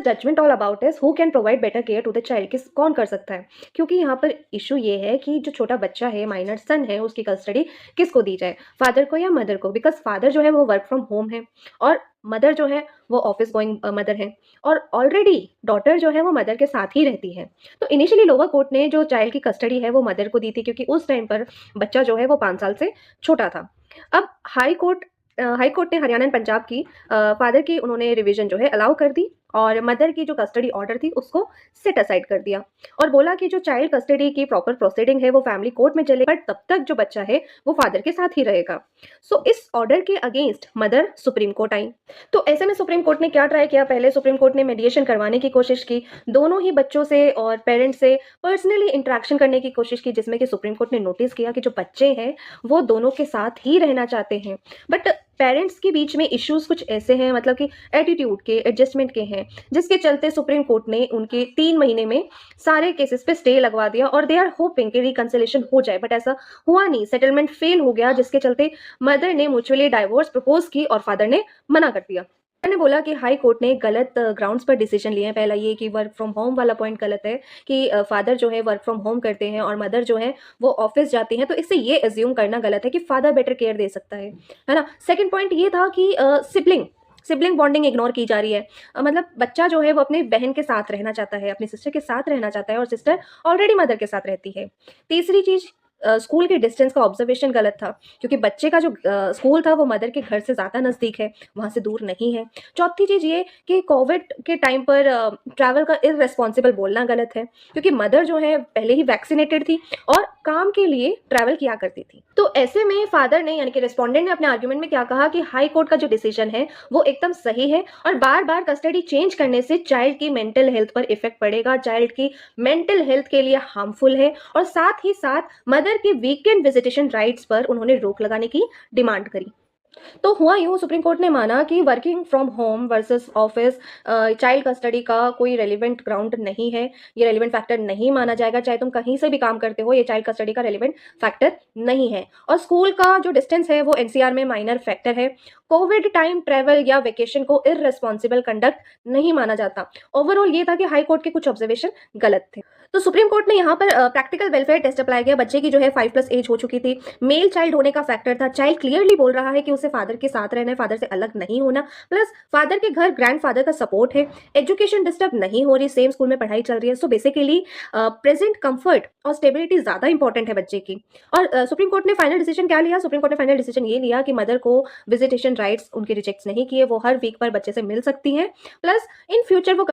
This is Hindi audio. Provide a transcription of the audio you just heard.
Judgement all about is who can provide better care to the child, किस कौन कर सकता है। क्योंकि यहाँ पर इशू ये है कि जो छोटा बच्चा है, माइनर सन है, उसकी कस्टडी किसको दी जाए, फादर को या मदर को। बिकॉज फादर जो है वो वर्क फ्रॉम होम है और मदर जो है वो ऑफिस गोइंग मदर है, और ऑलरेडी डॉटर जो है वो मदर के साथ ही रहती है। तो इनिशियली लोअर कोर्ट ने जो चाइल्ड की कस्टडी है वो मदर को दी थी, क्योंकि उस टाइम पर बच्चा जो है वो 5 साल से छोटा था। अब हाई कोर्ट ने हरियाणा एंड पंजाब की फादर की उन्होंने रिवीजन जो है अलाउ कर दी, और मदर की जो कस्टडी ऑर्डर थी उसको सेट असाइड कर दिया, और बोला कि जो चाइल्ड कस्टडी की प्रॉपर प्रोसीडिंग है वो फैमिली कोर्ट में चले, बट तब तक जो बच्चा है वो फादर के साथ ही रहेगा। सो इस ऑर्डर के अगेंस्ट मदर सुप्रीम कोर्ट आई। तो ऐसे में सुप्रीम कोर्ट ने क्या ट्राई किया, पहले सुप्रीम कोर्ट ने मीडिएशन करवाने की कोशिश की, दोनों ही बच्चों से और पेरेंट्स से पर्सनली इंटरेक्शन करने की कोशिश की, जिसमें कि सुप्रीम कोर्ट ने नोटिस किया कि जो बच्चे हैं वो दोनों के साथ ही रहना चाहते हैं, बट पेरेंट्स के बीच में इश्यूज कुछ ऐसे हैं, मतलब कि एटीट्यूड के, एडजस्टमेंट के हैं, जिसके चलते सुप्रीम कोर्ट ने उनके 3 महीने में सारे केसेस पे स्टे लगवा दिया, और दे आर होपिंग कि रिकंसिलेशन हो जाए, बट ऐसा हुआ नहीं, सेटलमेंट फेल हो गया, जिसके चलते मदर ने म्यूचुअली डाइवोर्स प्रपोज की और फादर ने मना कर दिया। मैंने बोला कि हाई कोर्ट ने गलत ग्राउंड्स पर डिसीजन लिए हैं। पहला ये कि वर्क फ्रॉम होम वाला पॉइंट गलत है, कि फादर जो है वर्क फ्रॉम होम करते हैं और मदर जो है वो ऑफिस जाती हैं, तो इससे ये एज्यूम करना गलत है कि फादर बेटर केयर दे सकता है ना। सेकंड पॉइंट ये था कि सिबलिंग बॉन्डिंग इग्नोर की जा रही है। मतलब बच्चा जो है वो अपनी बहन के साथ रहना चाहता है, अपनी सिस्टर के साथ रहना चाहता है, और सिस्टर ऑलरेडी मदर के साथ रहती है। तीसरी चीज, स्कूल के डिस्टेंस का ऑब्जर्वेशन गलत था, क्योंकि बच्चे का जो स्कूल था वो मदर के घर से ज़्यादा नज़दीक है, वहाँ से दूर नहीं है। चौथी चीज़ ये कि कोविड के टाइम पर ट्रैवल का इररेस्पॉन्सिबल बोलना गलत है, क्योंकि मदर जो है पहले ही वैक्सीनेटेड थी और काम के लिए ट्रैवल किया करती थी। तो ऐसे में फादर ने, यानी कि रिस्पोंडेंट ने अपने आर्ग्यूमेंट में क्या कहा कि हाई कोर्ट का जो डिसीजन है वो एकदम सही है, और बार बार कस्टडी चेंज करने से चाइल्ड की मेंटल हेल्थ पर इफेक्ट पड़ेगा, चाइल्ड की मेंटल हेल्थ के लिए हार्मफुल है, और साथ ही साथ मदर के वीकेंड विजिटेशन राइट्स पर उन्होंने रोक लगाने की डिमांड करी। तो हुआ यूं, सुप्रीम कोर्ट ने माना कि working from home versus office child custody का कोई रेलिवेंट ग्राउंड नहीं है, ये रेलिवेंट फैक्टर नहीं माना जाएगा, चाहे तुम कहीं से भी काम करते हो, ये चाइल्ड कस्टडी का रेलिवेंट फैक्टर नहीं है। और स्कूल का जो डिस्टेंस है वो एनसीआर में माइनर फैक्टर है। कोविड टाइम ट्रेवल या वेकेशन को इररेस्पॉन्सिबल कंडक्ट नहीं माना जाता। ओवरऑल ये था कि हाई कोर्ट के कुछ ऑब्जर्वेशन गलत थे। तो सुप्रीम कोर्ट ने यहाँ पर प्रैक्टिकल वेलफेयर टेस्ट अप्लाई किया। बच्चे की जो है 5+ एज हो चुकी थी, मेल चाइल्ड होने का फैक्टर था, चाइल्ड क्लियरली बोल रहा है कि उसे फादर के साथ रहना है, फादर से अलग नहीं होना, प्लस फादर के घर ग्रैंडफादर का सपोर्ट है, एजुकेशन डिस्टर्ब नहीं हो रही, सेम स्कूल में पढ़ाई चल रही है। सो बेसिकली प्रेजेंट कंफर्ट और स्टेबिलिटी ज्यादा इंपॉर्टेंट है बच्चे की। और सुप्रीम कोर्ट ने फाइनल डिसीजन क्या लिया, सुप्रीम कोर्ट ने फाइनल डिसीजन ये लिया कि मदर को विजिटेशन राइट्स उनके रिजेक्ट नहीं किए, वो हर वीक पर बच्चे से मिल सकती हैं, प्लस इन फ्यूचर वो